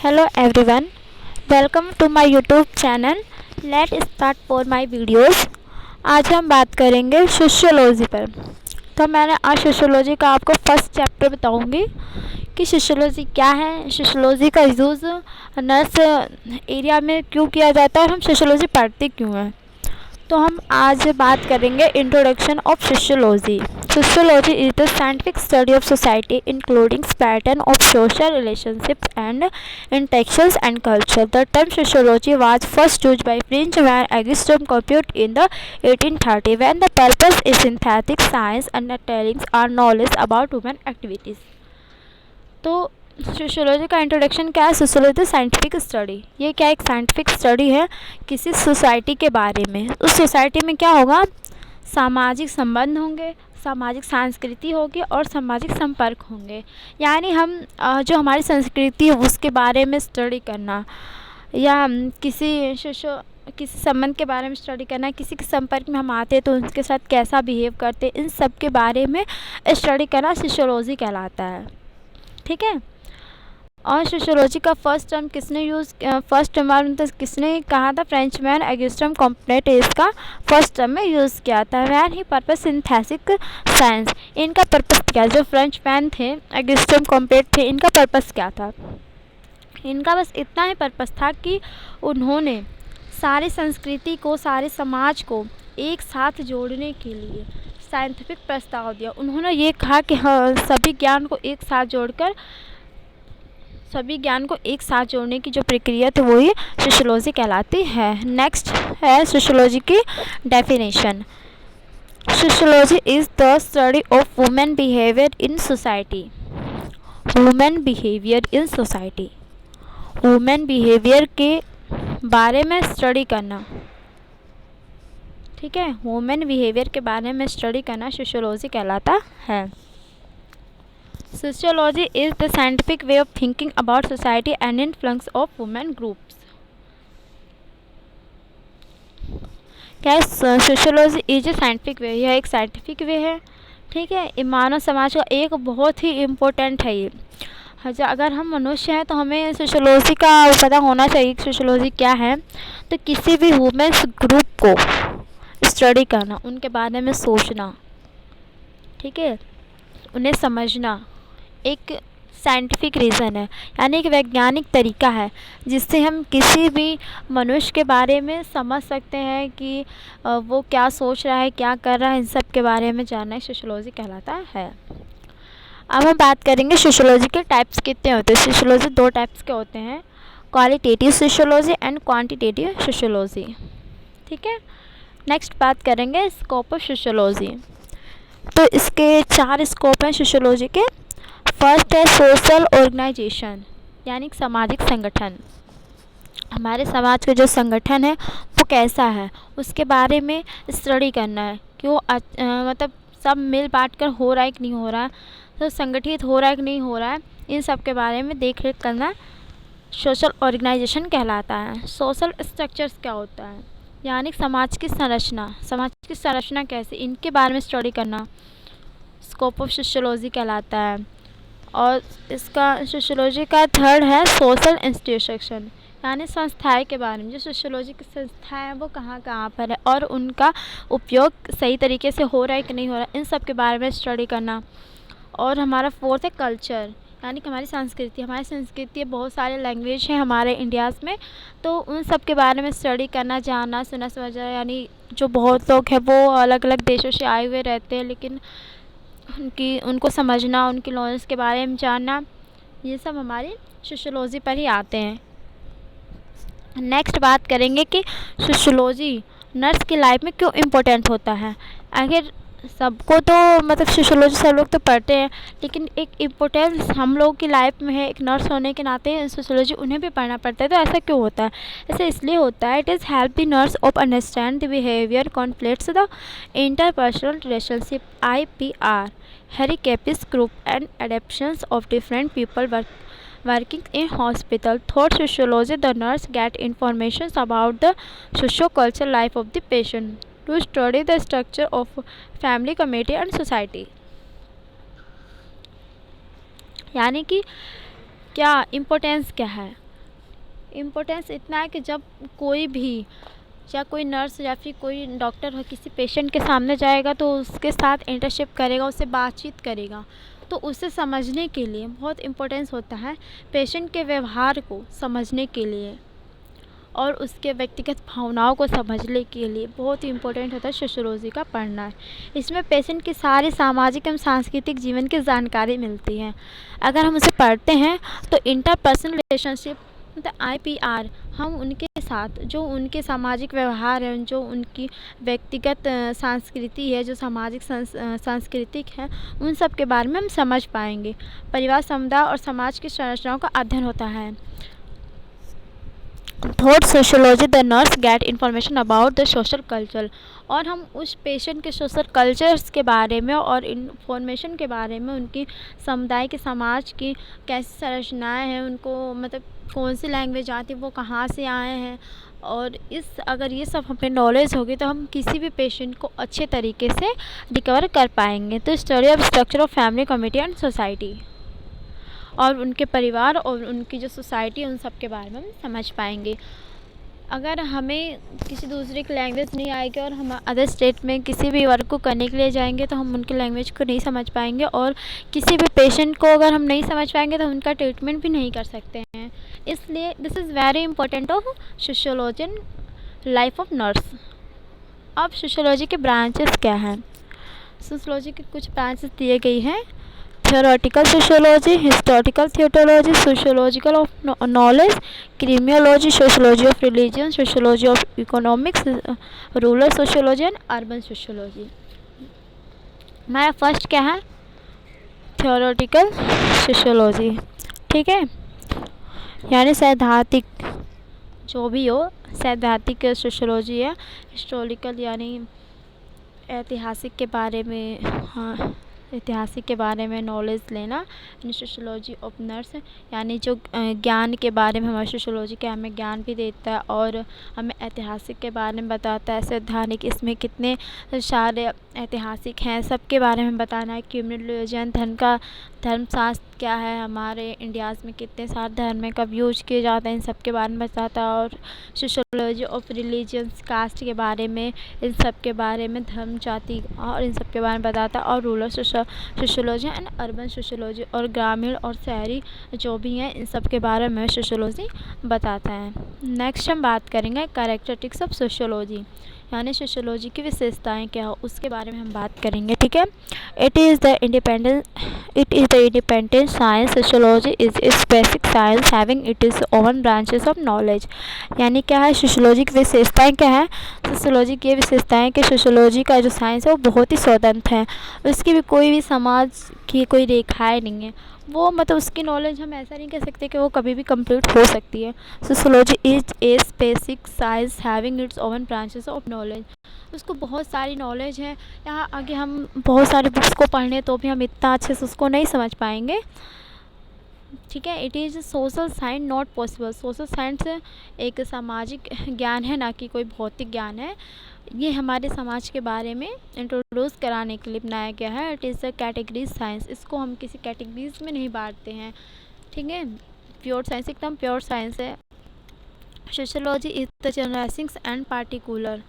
Hello everyone, welcome to my YouTube channel. Let's start for my videos. आज हम बात करेंगे सोशियोलॉजी पर। तो मैंने आज सोशियोलॉजी का आपको फर्स्ट चैप्टर बताऊंगी कि सोशियोलॉजी क्या है, सोशियोलॉजी का यूज़ नर्स एरिया में क्यों किया जाता है और हम सोशियोलॉजी पढ़ते क्यों हैं। तो हम आज बात करेंगे introduction of sociology. Sociology is the scientific study of society including pattern of social relationships and interactions and culture. The term sociology was first used by Frenchman Auguste Comte in the 1830 when the purpose is synthetic science undertelling our knowledge about human activities. तो sociology का introduction क्या है? Sociology scientific study. ये क्या एक scientific study है किसी society के बारे में। उस सोसाइटी में क्या होगा? सामाजिक संबंध होंगे, सामाजिक संस्कृति होगी और सामाजिक संपर्क होंगे। यानी हम जो हमारी संस्कृति है उसके बारे में स्टडी करना या किसी संबंध के बारे में स्टडी करना, किसी के संपर्क में हम आते हैं तो उनके साथ कैसा बिहेव करते हैं, इन सब के बारे में स्टडी करना सोशियोलॉजी कहलाता है। ठीक है। और सोशियोलॉजी का फर्स्ट टर्म किसने कहा था? फ्रेंचमैन ऑगस्टे कॉम्टे इसका फर्स्ट टर्म में यूज़ किया था। When he purpose synthetic science. इनका पर्पस क्या? जो फ्रेंच मैन थे ऑगस्टे कॉम्टे थे, इनका पर्पस क्या था? इनका बस इतना ही पर्पस था कि उन्होंने सारी संस्कृति को, सारे समाज को एक साथ जोड़ने के लिए साइंटिफिक प्रस्ताव दिया। उन्होंने ये कहा कि हाँ, सभी ज्ञान को एक साथ जोड़ने की जो प्रक्रिया थी वही सोशियोलॉजी कहलाती है। नेक्स्ट है सोशियोलॉजी की definition. Sociology is the study of women behaviour in society. Women behaviour in society, women behaviour के बारे में स्टडी करना। ठीक है, वुमेन बिहेवियर के बारे में स्टडी करना सोशियोलॉजी कहलाता है। Sociology is the scientific way of thinking about society and influence of women groups. क्या है? Sociology is a scientific way. यह एक साइंटिफिक वे है। ठीक है, ये मानव समाज का एक बहुत ही इम्पोर्टेंट है। ये अगर हम मनुष्य हैं तो हमें सोशियोलॉजी का पता होना चाहिए कि सोशियोलॉजी क्या है। तो किसी भी वुमेन्स ग्रुप को स्टडी करना, उनके बारे में सोचना, ठीक है, उन्हें समझना एक साइंटिफिक रीज़न है, यानी एक वैज्ञानिक तरीका है जिससे हम किसी भी मनुष्य के बारे में समझ सकते हैं कि वो क्या सोच रहा है, क्या कर रहा है, इन सब के बारे में जानना सोशियोलॉजी कहलाता है। अब हम बात करेंगे सोशियोलॉजी के टाइप्स कितने होते हैं। सोशियोलॉजी दो टाइप्स के होते हैं, qualitative sociology and quantitative sociology. ठीक है। नेक्स्ट बात करेंगे स्कोप ऑफ सोशियोलॉजी। तो इसके 4 स्कोप हैं सोशियोलॉजी के। फर्स्ट है सोशल ऑर्गेनाइजेशन, यानी सामाजिक संगठन। हमारे समाज का जो संगठन है वो कैसा है उसके बारे में स्टडी करना है। क्यों मतलब सब मिल बांट कर हो रहा है कि नहीं हो रहा है, तो संगठित हो रहा है कि नहीं हो रहा है, इन सब के बारे में देख रेख करना सोशल ऑर्गेनाइजेशन कहलाता है। सोशल स्ट्रक्चर्स क्या होता है, यानी समाज की संरचना कैसे, इनके बारे में स्टडी करना स्कोप ऑफ सोशियोलॉजी कहलाता है। और इसका सोशियोलॉजी का थर्ड है सोशल इंस्टीट्यूशन, यानी संस्थाएं के बारे में। जो सोशियोलॉजी की संस्थाएं हैं वो कहाँ कहाँ पर है और उनका उपयोग सही तरीके से हो रहा है कि नहीं हो रहा है, इन सब के बारे में स्टडी करना। और हमारा फोर्थ है कल्चर, यानी कि हमारी संस्कृति बहुत सारे लैंग्वेज हैं हमारे इंडियाज़ में, तो उन सब के बारे में स्टडी करना, जानना, सुना समझना। यानी जो बहुत लोग हैं वो अलग अलग देशों से आए हुए रहते हैं, लेकिन उनको समझना, उनकी नॉलेज के बारे में जानना, ये सब हमारी सोशियोलॉजी पर ही आते हैं। नेक्स्ट बात करेंगे कि सोशियोलॉजी नर्स की लाइफ में क्यों इम्पोर्टेंट होता है। अगर सबको तो मतलब सोशियोलॉजी सब लोग तो पढ़ते हैं, लेकिन एक इम्पोर्टेंस हम लोग की लाइफ में है। एक नर्स होने के नाते सोशियोलॉजी उन्हें भी पढ़ना पड़ता है। तो ऐसा क्यों होता है? ऐसा इसलिए होता है, it is help the nurse of understand the behaviour, conflicts, the interpersonal relationship, IPR, Harry-Capis group and adaptations of different people working in hospital. Through sociology, the nurse get information about the socio-cultural life of the patient to study the structure of family, community and society. यानी कि क्या importance क्या है importance इतना है कि जब कोई भी या कोई नर्स या फिर कोई डॉक्टर हो किसी पेशेंट के सामने जाएगा तो उसके साथ इंटरशिप करेगा, उससे बातचीत करेगा, तो उसे समझने के लिए बहुत इम्पोर्टेंस होता है पेशेंट के व्यवहार को समझने के लिए और उसके व्यक्तिगत भावनाओं को समझने के लिए बहुत ही इम्पोर्टेंट होता है सोशियोलॉजी का पढ़ना। इसमें पेशेंट की सारी सामाजिक एवं सांस्कृतिक जीवन की जानकारी मिलती है। अगर हम उसे पढ़ते हैं तो इंटरपर्सनल रिलेशनशिप मतलब IPR हम उनके साथ जो उनके सामाजिक व्यवहार है, जो उनकी व्यक्तिगत संस्कृति है, जो सामाजिक सांस्कृतिक है, उन सब के बारे में हम समझ पाएंगे। परिवार, समुदाय और समाज की संरचनाओं का अध्ययन होता है। Thought sociology the nurse get information about the social culture, और हम उस पेशेंट के सोशल कल्चर्स के बारे में और इन्फॉर्मेशन के बारे में उनकी समुदाय के समाज की कैसी संरचनाएँ हैं, उनको मतलब कौन सी लैंग्वेज आती है, वो कहाँ से आए हैं, और अगर ये सब हमें नॉलेज होगी तो हम किसी भी पेशेंट को अच्छे तरीके से रिकवर कर पाएंगे। तो study of structure of family, community and society, और उनके परिवार और उनकी जो सोसाइटी है उन सब के बारे में हम समझ पाएंगे। अगर हमें किसी दूसरे की लैंग्वेज नहीं आएगी और हम अदर स्टेट में किसी भी वर्क को करने के लिए जाएंगे तो हम उनकी लैंग्वेज को नहीं समझ पाएंगे, और किसी भी पेशेंट को अगर हम नहीं समझ पाएंगे तो उनका ट्रीटमेंट भी नहीं कर सकते हैं। इसलिए this is very important of sociology in life of nurse. अब सोशियोलॉजी के ब्रांचेस क्या हैं? सोशियोलॉजी के कुछ ब्रांचेस दिए गई हैं। Theoretical sociology, historical theology, sociological of knowledge, criminology, sociology of religion, sociology of economics, rural sociology and urban sociology। हमारा फर्स्ट क्या है? थियोरेटिकल सोशियोलॉजी, ठीक है, यानी सैद्धांतिक, जो भी हो सैद्धांतिक सोशियोलॉजी है। हिस्टोरिकल यानी ऐतिहासिक के बारे में, हाँ ऐतिहासिक के बारे में नॉलेज लेना। सोशियोलॉजी ऑफ नर्स यानी जो ज्ञान के बारे में, हमारी सोशियोलॉजी के हमें ज्ञान भी देता है और हमें ऐतिहासिक के बारे में बताता है। सैद्धांतिक इसमें कितने सारे ऐतिहासिक हैं सब के बारे में बताना है। क्रिमिनोलॉजी धर्मशास्त्र क्या है, हमारे इंडियाज़ में कितने सारे धर्म में कब यूज किए जाते हैं, इन सब के बारे में बताता है। और सोशियोलॉजी ऑफ रिलीजियंस, कास्ट के बारे में, इन सब के बारे में, धर्म, जाति और इन सब के बारे में बताता है। और rural sociology and urban sociology, और ग्रामीण और शहरी जो भी हैं इन सब के बारे में सोशियोलॉजी बताता है। नेक्स्ट हम बात करेंगे कैरेक्टरिस्टिक्स ऑफ सोशियोलॉजी, यानी सोशियोलॉजी की विशेषताएं क्या हो उसके बारे में हम बात करेंगे, ठीक है। It is the independent science. Sociology is it's basic science having it is oven branches of knowledge. यानी क्या है, सोशियोलॉजी की विशेषताएं क्या है? सोशियोलॉजी की विशेषताएं कि सोशियोलॉजी का जो साइंस है वो बहुत ही स्वतंत्र है, उसकी भी कोई भी समाज की कोई रेखाएँ नहीं है। वो मतलब उसकी नॉलेज हम ऐसा नहीं कह सकते कि वो कभी भी कंप्लीट हो सकती है। Sociology is a basic science having its oven branches of knowledge. उसको बहुत सारी नॉलेज है। यहाँ आगे हम बहुत सारी बुक्स को पढ़ने तो भी हम इतना अच्छे से उसको नहीं समझ पाएंगे, ठीक है। It is social science not possible. Social science एक सामाजिक ज्ञान है, ना कि कोई भौतिक ज्ञान है। ये हमारे समाज के बारे में इंट्रोड्यूस कराने के लिए बनाया गया है। It is a categories science. इसको हम किसी कैटेगरीज में नहीं बांटते हैं, ठीक है। प्योर साइंस एकदम प्योर साइंस है। Sociology is the generalising and particular.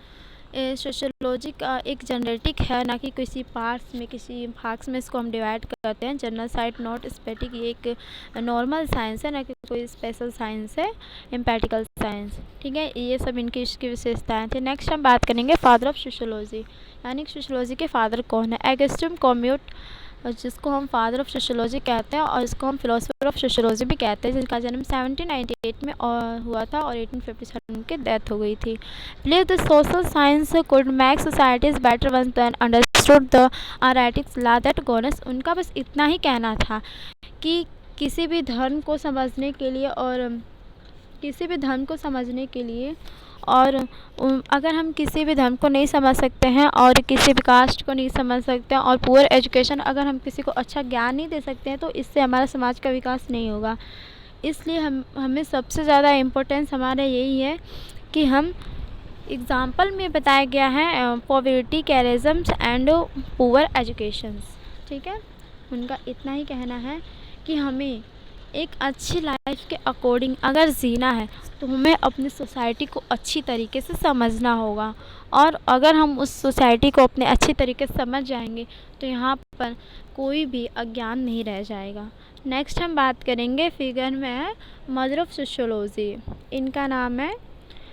Sociology का एक जेनेटिक है, ना कि किसी पार्ट्स में, किसी भाग्स में इसको हम डिवाइड करते हैं। जनरल साइट नॉट स्पेटिक, ये एक नॉर्मल साइंस है, ना कि कोई स्पेशल साइंस है, एम्पेटिकल साइंस, ठीक है। ये सब इनकी इसकी विशेषताएं थी। नेक्स्ट हम बात करेंगे फादर ऑफ सोशियोलॉजी, यानी सोशियोलॉजी के फादर कौन है? ऑगस्टिन कॉम्यूट, जिसको हम फादर ऑफ सोशियोलॉजी कहते हैं और इसको हम फिलोसफर ऑफ सोशियोलॉजी भी कहते हैं, जिनका जन्म 1798 में हुआ था और 1857 में उनकी डेथ हो गई थी। Believe the social science could make societies better once then understood the arithmetics law that governs. उनका बस इतना ही कहना था कि किसी भी धर्म को समझने के लिए और अगर हम किसी भी धर्म को नहीं समझ सकते हैं और किसी भी कास्ट को नहीं समझ सकते हैं और पुअर एजुकेशन, अगर हम किसी को अच्छा ज्ञान नहीं दे सकते हैं तो इससे हमारा समाज का विकास नहीं होगा। इसलिए हमें सबसे ज़्यादा इम्पोर्टेंस हमारा यही है कि हम एग्ज़ाम्पल में बताया गया है पॉवर्टी, कैरिज्म्स एंड पुअर एजुकेशंस, ठीक है। उनका इतना ही कहना है कि हमें एक अच्छी लाइफ के अकॉर्डिंग अगर जीना है तो हमें अपनी सोसाइटी को अच्छी तरीके से समझना होगा। और अगर हम उस सोसाइटी को अपने अच्छी तरीके से समझ जाएंगे तो यहाँ पर कोई भी अज्ञान नहीं रह जाएगा। नेक्स्ट हम बात करेंगे फिगर में है मदर ऑफ सोशियोलॉजी। इनका नाम है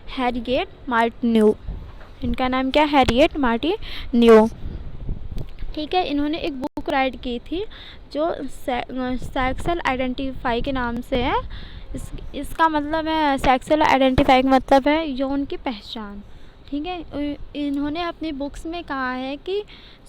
हैरिएट मार्टिन्यू। इनका नाम क्या है? हैरिएट मार्टिन्यू। ठीक है, इन्होंने एक बुक राइट की थी जो सेक्सुअल आइडेंटिफाई के नाम से है। इसका मतलब है, सेक्सुअल आइडेंटिफाई का मतलब है यौन की पहचान। ठीक है, इन्होंने अपनी बुक्स में कहा है कि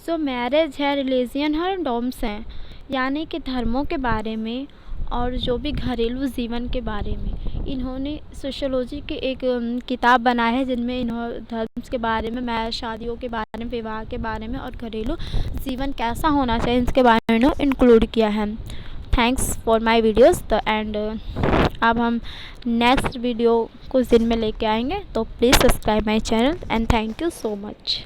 जो मैरिज है, रिलीजन है, डॉम्स हैं, यानी कि धर्मों के बारे में और जो भी घरेलू जीवन के बारे में इन्होंने सोशियोलॉजी की एक किताब बनाई है, जिनमें इन्होंने धर्म के बारे में, शादियों के बारे में, विवाह के बारे में और घरेलू जीवन कैसा होना चाहिए इसके बारे में इन्होंने इंक्लूड किया है। Thanks for my videos the end. अब हम नेक्स्ट वीडियो कुछ दिन में लेके आएंगे, तो please subscribe my channel and thank you so much.